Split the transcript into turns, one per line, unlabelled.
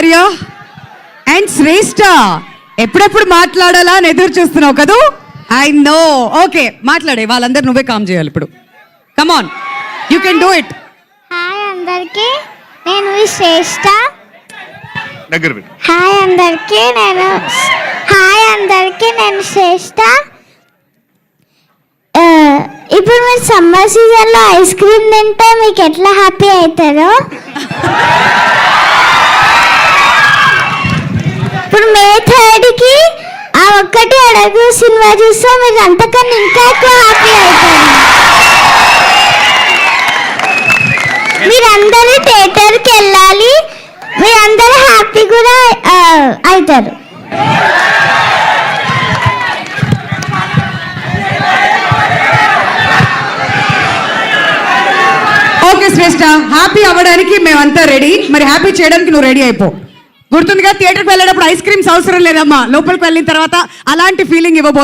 Aishwarya and శ్రేష్ఠ ఎప్పుడెప్పుడు మాట్లాడాలా అని ఎదురు చూస్తున్నావు కదూ. I know. ఓకే, మాట్లాడే. వాళ్ళందరూ నువ్వే కామ్ చేయాలి ఇప్పుడు. Come on, you can do it.
Hi అందరికి, నేను శ్రేష్ఠ.
దగ్గర
హాయ్ అందరికి, నేను శ్రేష్ఠ. ఇప్పుడు మీరు సమ్మర్ సీజన్లో ఐస్ క్రీమ్ తింటే మీకు ఎట్లా హ్యాపీ అవుతారో, ఇప్పుడు మే 3కి ఆ ఒక్కటి అడుగు సినిమా చూస్తే మీరు అంతకన్నా ఇంకా ఎక్కువ హ్యాపీ అవుతారు. మీరందరూ థియేటర్కి వెళ్ళాలి, మీరందరూ హ్యాపీ కూడా అవుతారు.
ఓకే శ్రేష్ఠ, హ్యాపీ అవ్వడానికి మేమంతా రెడీ. మరి హ్యాపీ చేయడానికి నువ్వు రెడీ అయిపో. గుర్తుందిగా, థియేటర్కి వెళ్ళేటప్పుడు ఐస్ క్రీమ్స్ అవసరం లేదమ్మా. లోపలికి వెళ్ళిన తర్వాత అలాంటి ఫీలింగ్ ఇవ్వబోతుంది.